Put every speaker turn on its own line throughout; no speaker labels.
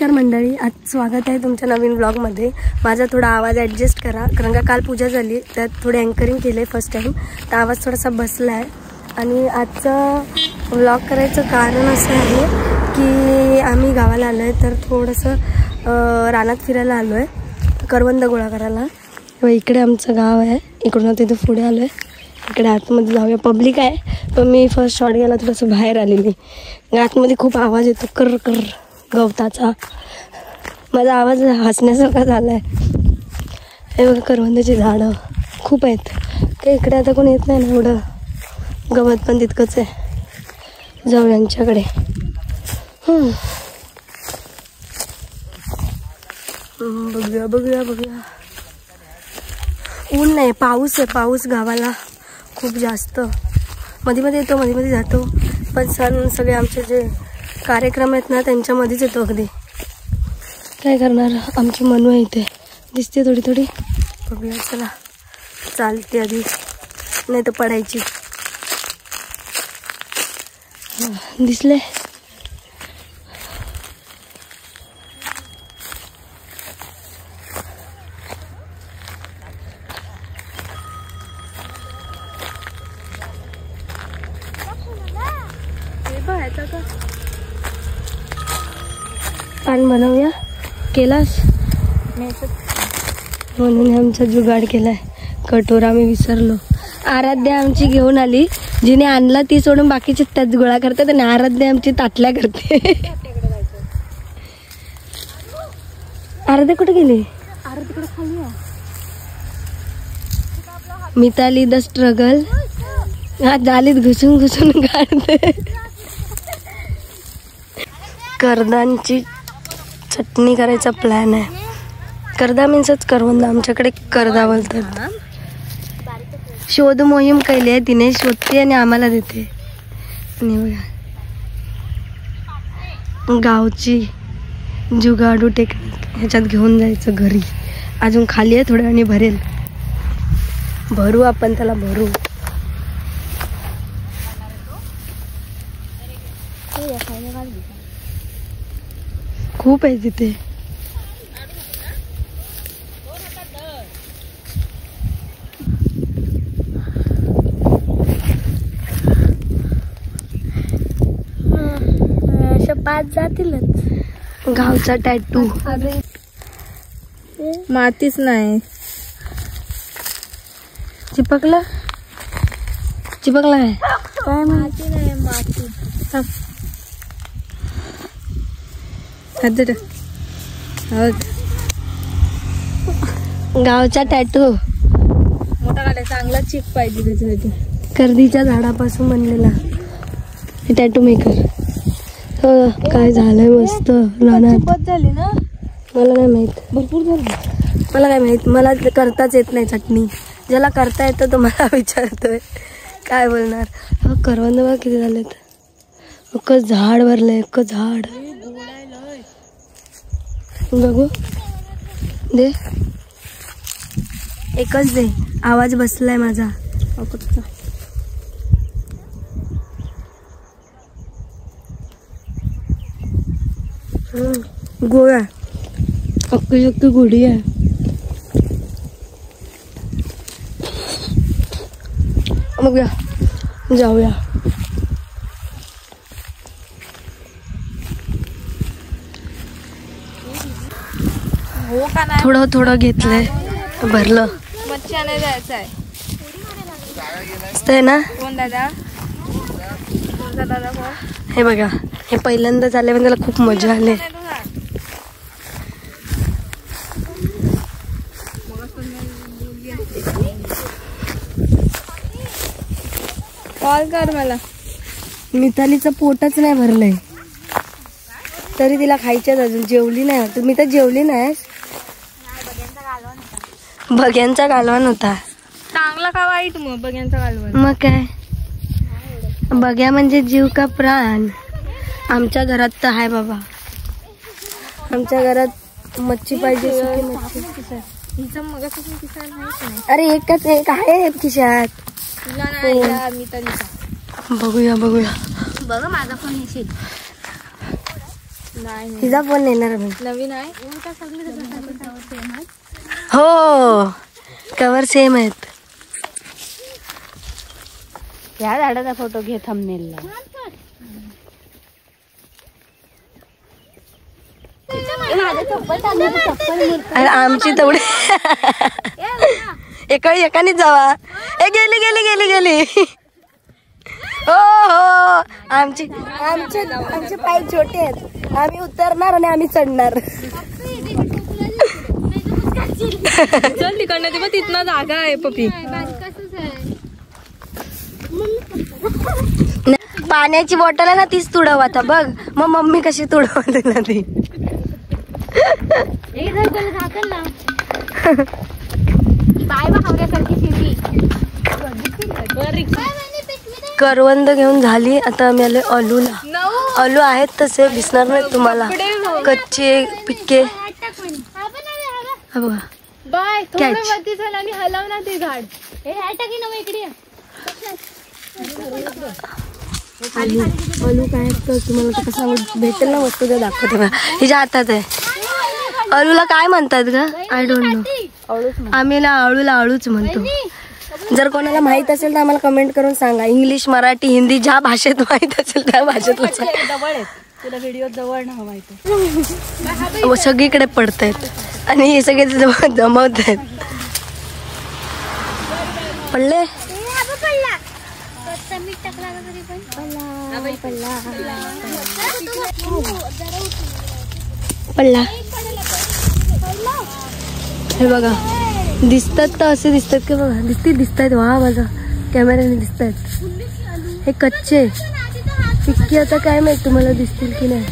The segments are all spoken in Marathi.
नमस्कार मंडळी, आज स्वागत आहे तुमच्या नवीन व्लॉगमध्ये। माझा थोडा आवाज ॲडजस्ट करा, कारण का काल पूजा झाली त्यात थोडी अँकरिंग केले फर्स्ट टाइम, तर आवाज थोडासा बसला आहे। आणि आजचं व्लॉग करायचं कारण असं आहे की आम्ही गावाला आलो आहे, तर थोडंसं रानात फिरायला आलो आहे, करवंद गोळा करायला। इकडे आमचं गाव आहे, इकडून तिथे पुढे आलो आहे, इकडे आतमध्ये जाऊया। पब्लिक आहे, पण मी फर्स्ट शॉट घ्यायला थोडंसं बाहेर आलेली। आतमध्ये खूप आवाज येतो, कर कर गवताचा। माझा आवाज हसण्यासारखा झाला आहे। हे बघा करवंदाची झाडं खूप आहेत, ते इकडे आता कोणी येत नाही ना, एवढं गवत पण तितकंच आहे। जाऊ यांच्याकडे। बघूया बघूया बघूया। ऊन नाही, पाऊस आहे, पाऊस गावाला खूप जास्त मध्ये मध्ये येतो, मध्ये मध्ये जातो, पण सण सगळे आमचे जे कार्यक्रम आहेत ना त्यांच्यामध्येच येतो अगदी। काय करणार, आमची मनू आहे इथे, दिसते थोडी थोडी। बघूया, चला चालते आधी, नाही तर पडायची। दिसले पान बनवूया, केलास म्हणून आमचा जुगाड केलाय। कटोरा मी विसरलो, आराध्या आमची घेऊन आली, जिने आणला ती सोडून बाकीचे त्याच गोळा करतात, आणि आराध्या आमची ताटल्या करते। आराध्या कुठे गेली? आराध्याकडे खाली आहे। मिताली द स्ट्रगल, हा जालीत घुसून घुसून काढते। करदांची चटणी करायचा प्लॅन आहे। करदा मीन्सच करवंद, आमच्याकडे करदा बोलतात। शोध मोहीम केली आहे तिने, शोधते आणि आम्हाला देते। आणि बघा गावची जुगाडू टेक्निक, ह्याच्यात घेऊन जायचं घरी। अजून खाली आहे थोड्या आणि भरेल, भरू आपण त्याला, भरू। खूप आहे तिथे। पाच जातीलच। गावचा टॅटू,
मातीच नाही
चिपकला, चिपकला आहे
काय? माती नाही, माती।
गावचा टॅटू
मोठा काढायचा, चांगला चिप पाहिजे त्याच्यासाठी।
कर्दीच्या झाडापासून बनलेला टॅटू मेकर। काय झालंय मस्त रानात।
झाली ना,
मला नाही माहित,
भरपूर झाली।
मला काय माहित, मला करताच येत नाही चटणी। ज्याला करता येतं तो मला विचारतोय, काय बोलणार। करवंद बघा किती झालेत, अख्खं झाड भरलंय, अख्खं झाड। बघू दे, एकच दे, आवाज बसलाय माझा। गोळा अख्खी अख्खी गोडी आहे। मग जाऊया।
हो का नाही,
थोडं थोडं घेतलंय, भरलं।
मच्छी आणायला जायचं आहे
ना।
कोण दादा? कोणता दादा? कोण?
हे बघा, हे पहिल्यांदा झाले, पण त्याला खूप मजा आली।
कॉल कर मला।
मितालीचं पोटच नाही भरलंय, तरी तिला खायच्याच, अजून जेवली नाही। तुम्ही तर जेवली नाही। बग्यांचा कालवण होता,
चांगला का वाईट? मग बग्यांचा कालवण,
मग काय, बग्या म्हणजे जीव का प्राण। आमच्या घरात तर आहे बाबा, आमच्या घरात मच्छी पाहिजे, सुकी मच्छी। अरे एकच एक आहे खिशात।
मितालीचा
बघूया बघूया,
बघा माझा पण येशील। नाही
हिचा फोन नेणार मी.
नवीन आहे.
हो कवर सेम आहेत.
या झाडाचा फोटो घे थंबनेलला.
आणि आमची तेवढी एकानेच जावा. ए गेली गेली गेली गेली. हो हो आमचे पाय छोटे आहेत. आम्ही उतरणार आणि आम्ही चढणार.
चल तिकडनं ते मग तिथनं जागा आहे पपी.
पाण्याची बॉटल आहे ना तीच तुडव आता बघ. मग मम्मी कशी तुडवते ना ती. करवंद घेऊन झाली. आता आम्ही आलोय अलूला. अलू आहेत तसे दिसणार नाही तुम्हाला. कच्चे पिक्के
हलव ना ते झाड.
अलू काय असतं तुम्हाला तर कसं भेटेल ना वस्तू ते दाखवते बघा. हिच्या हातात आहे. अलूला काय म्हणतात ग? I don't know. आम्ही अळूला अळूच म्हणतो. जर कोणाला माहित असेल तर आम्हाला कमेंट करून सांगा. इंग्लिश मराठी हिंदी ज्या भाषेत माहित असेल त्या भाषेत
तुला व्हिडिओ जवळ ना माहिती.
सगळीकडे पडतायत आणि हे सगळे जमवत आहेत. पडले पडला. हे बघा दिसतात तर असे दिसतात की बघा. दिसतायत. वा माझा कॅमेऱ्याने दिसतायत. हे कच्चे पिक्की आता काय माहित तुम्हाला दिसतील की नाही.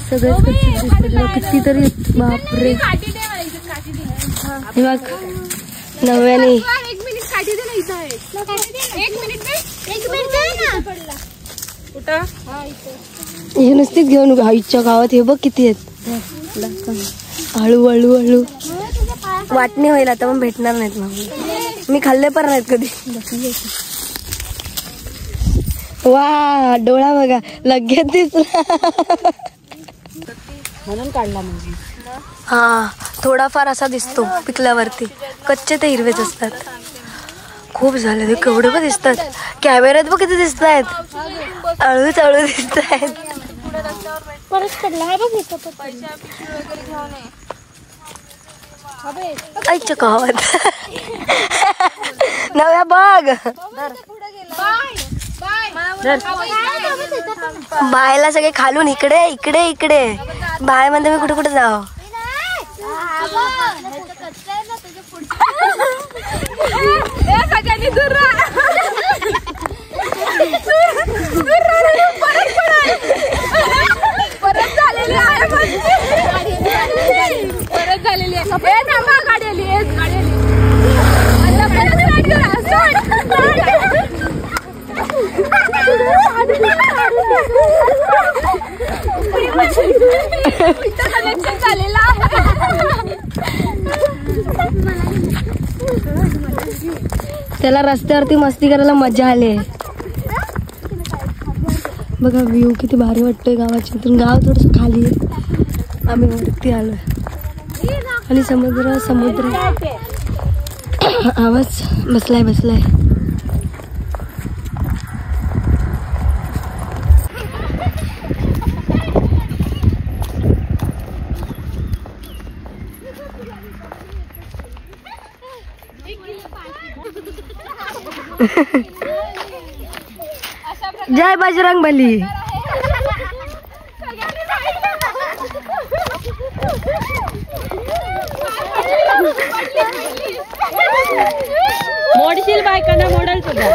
सगळेच कच्चे दिसतात. कितीतरी बापरे. हे बघ नव्याने हे नुसतीच घेऊन आईच्या गावात. हे बघ किती आहेत. हळू हळू हळू वाटणी होईल आता पण भेटणार नाहीत. मग मी खाल्ले पण नाहीत कधी. वा डोळा बघा लगेच दिसला.
म्हणून काढला म्हणजे.
हा थोडाफार असा दिसतो पिकल्यावरती. कच्चे ते हिरवेच असतात. खूप झाले ते केवढे पण दिसतात. कॅमेऱ्यात बघ किती दिसत आहेत. अळूच अळू दिसत आहेत. आईच्या गावात नव्या बघ. बायला सगळे खालून इकडे इकडे इकडे. बाय म्हणते मी कुठे कुठे जाऊ. त्याला रस्त्यावरती मस्ती करायला मजा आली. बघा व्ह्यू किती भारी वाटतोय गावाच्या. इथून गाव थोडस खाली आहे. आम्ही वरती आलोय आणि समुद्र आवाज बसलाय. जय बजरंग बली.
मोडशील बायकांना मोडल सुद्धा.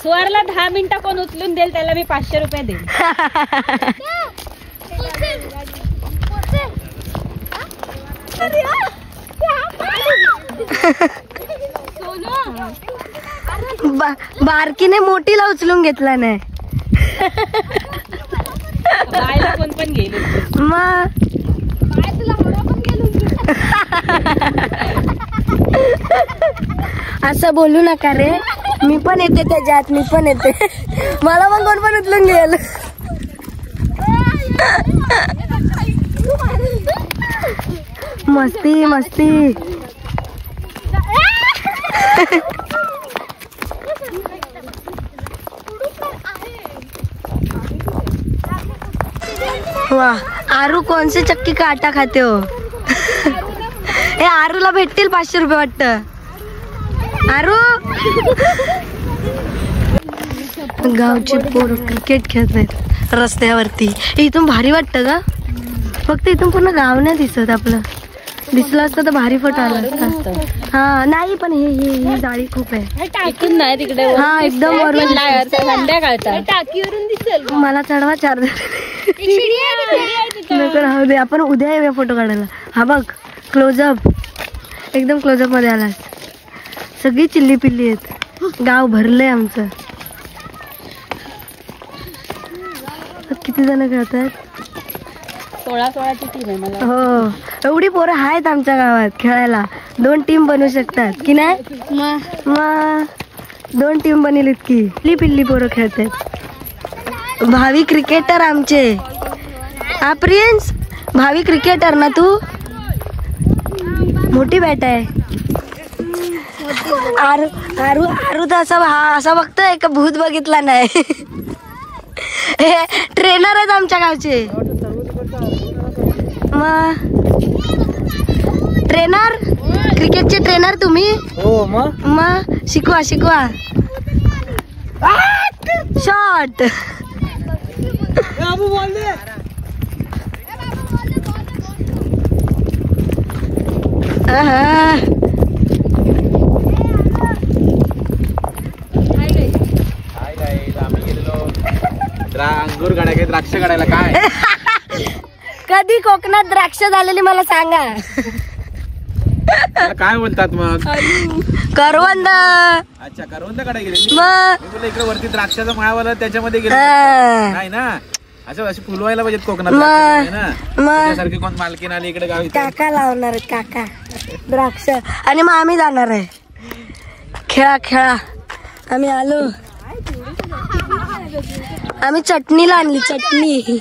स्वरला 10 मिनिटं कोण उचलून देईल त्याला मी 500 रुपये देईल.
बारकीने मोठीला उचलून घेतला नाही.
बायला कोण पण गेलो
मग असं बोलू नका रे. मी पण येते त्याच्यात, मी पण येते. मला पण कोण पण उचलून घेईल. मस्ती मस्ती. वाह, आरू कौन से चक्की का आटा खाते हो? हे आरूला भेटतील 500 रुपये वाटतं. आरू गावचे पोरं क्रिकेट खेळत आहेत रस्त्यावरती. इथून भारी वाटतं का? फक्त इथून पूर्ण गाव नाही दिसत. आपलं दिसलं असतं तर भारी फोटो आला असता. हा नाही, पण ही जाळी खूप आहे.
टाकीतून नाही तिकडे.
हा एकदम वरून
संध्याकाळचा टाकीवरून दिसेल.
मला चढवा 4 नको, राहू दे. आपण उद्या येऊया फोटो काढायला. हा बघ क्लोजअप, एकदम क्लोजअप मध्ये आलास. सगळी चिल्ली पिल्ली आहेत. गाव भरलंय आमचं. किती जण खेळतात?
16ची टीम आहे मला.
हो, एवढी पोरं आहेत आमच्या गावात खेळायला. 2 टीम बनवू शकतात की नाही? मग 2 टीम बनेल इतकी पिल्ली पिल्ली पोरं खेळतात. भावी क्रिकेटर आमचे. हा प्रिन्स, भावी क्रिकेटर ना तू? मोठी बॅट आहे. आरू आरू आरू तर असा बघतोय का भूत बघितला नाही. हे ट्रेनर आहेत आमच्या गावचे. मग ट्रेनर, क्रिकेटचे ट्रेनर तुम्ही?
हो.
मग शिकवा शॉट.
अंगूर काढायला, द्राक्ष काढायला. काय
कधी कोकणात द्राक्ष झालेली मला सांगा.
काय बोलतात मग?
करवंद.
अच्छा, करवंद काढायला गेले.
मग
मी तुला इकडे वरती द्राक्षाचा माळावाला त्याच्यामध्ये गेलो नाही ना. असं अशी फुलवायला पाहिजेत कोकणात ना. सारखी कोण मालकीन आली इकडे गावी.
काका लावणार आहेत, काका द्राक्ष. आणि मग आम्ही जाणार आहे. खेळा आम्ही आलो. आम्ही चटणीला आणली, चटणी.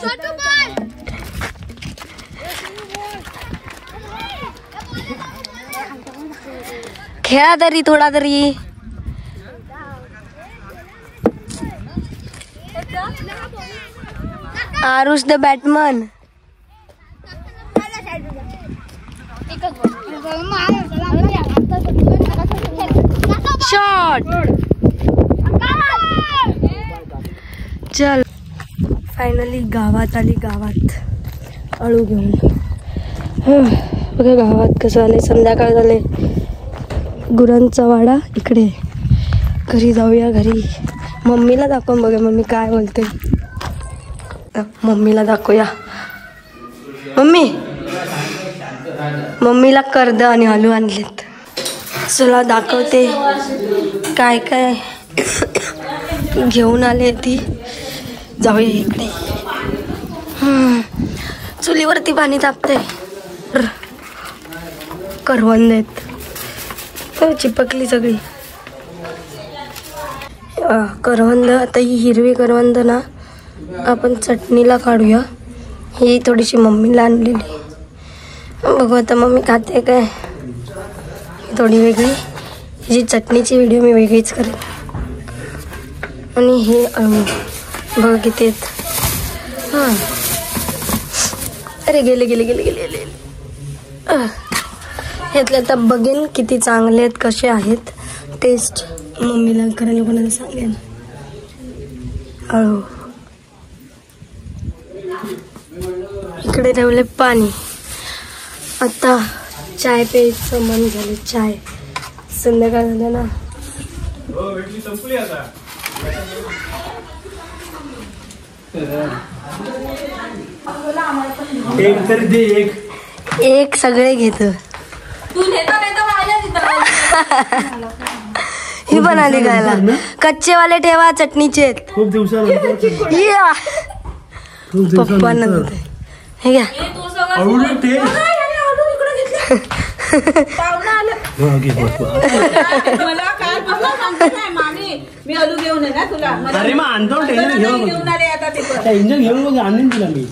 खेळा तरी थोडा तरी. Aarush the batsman. शॉट. चल फायनली गावात आली. गावात अळू घेऊन. बघा गावात कसं आलंय. संध्याकाळ झाले. गुरांचा वाडा इकडे. घरी जाऊया. घरी मम्मीला दाखवून बघा मम्मी काय बोलते. मम्मीला दाखवूया. मम्मीला कर्द आणि आलू आणलेत. चला दाखवते काय काय घेऊन आले ती. जाऊया इकडे. चुलीवरती पाणी तापते. करवंद आहेत. चिपकली सगळी करवंद. आता ही हिरवी करवंद ना आपण चटणीला काढूया. ही थोडीशी मम्मीला आणलेली. बघू आता मम्मी खाते काय. थोडी वेगळी. हिची चटणीची व्हिडिओ मी वेगळीच करेन. आणि हे बघा किती आहेत. हां अरे गेले गेले गेले गेले गेले. ह्यातले आता बघेन किती चांगले आहेत, कसे आहेत. टेस्ट मम्मीला करायला कोणाला सांगेन. अळू इकडे ठेवले पाणी. आता चाय प्यायचं मन झालं. चाय संध्याकाळ झालं ना.
एक तरी दे.
एक सगळे घेत. ही पण आली खायला. कच्चेवाले ठेवा, चटणीचे.
खूप दिवसानंतर
पप्पांना हे घ्या.
मला काय मामी मी अलू घेऊन आहे ना तुला
अरे मग आणतो
घेऊन आले आता ते
इंजन घेऊन मग आणून तुला मी.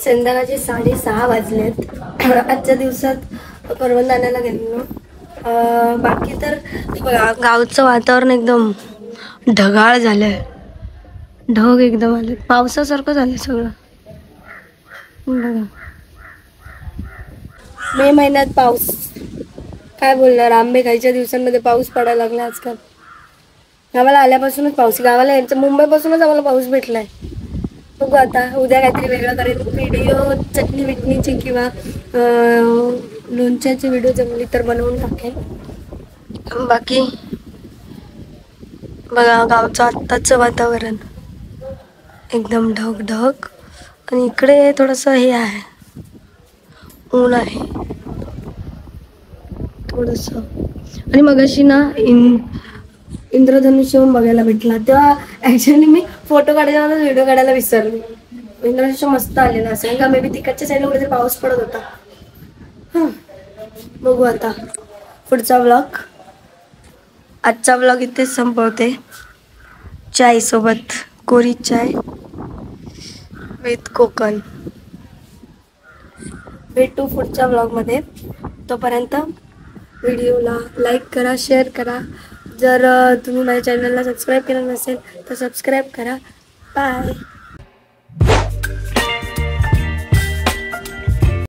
संध्याकाळचे 6:30 वाजलेत. आजच्या दिवसात करवंद आणायला गेलेलो. बाकी तर बघा गावचं वातावरण एकदम ढगाळ झालंय. ढग एकदम आले, पावसासारखं झालं सगळं. बघा मे महिन्यात पाऊस, काय बोलणार. आंबे खायच्या दिवसांमध्ये पाऊस पडायला लागला आजकाल. गावाला आल्यापासूनच पाऊस, गावाला यायचं मुंबईपासूनच आम्हाला पाऊस भेटलाय. बघू आता उद्या काहीतरी वेगळं करेल व्हिडिओ, चटणी विटणीची किंवा लोणच्याची व्हिडिओ जमली तर बनवून टाकेल. बाकी बघा गावचं आत्ताचं वातावरण एकदम ढग ढग आणि इकडे थोडंसं हे आहे, ऊन आहे थोडंसं. आणि मगाशी ना इंद्रधनुष्य बघायला भेटला, तेव्हा ॲक्च्युली मी फोटो काढायच्या व्हिडिओ काढायला विसरले. इंद्रधनुष्य मस्त आलेलं असेल का, मे बी तिकडच्या साईडला कुठेतरी पाऊस पडत होता. बघू आता पुढचा व्लॉग. आजचा व्लॉग इथेच संपवते. चाय सोबत कोरी चाय विथ कोकण. भेटू पुढच्या व्लॉगमध्ये. तोपर्यंत व्हिडिओला लाईक करा, शेअर करा. जर तुम्ही माझ्या चॅनलला सबस्क्राईब केलं नसेल तर सबस्क्राईब करा. बाय.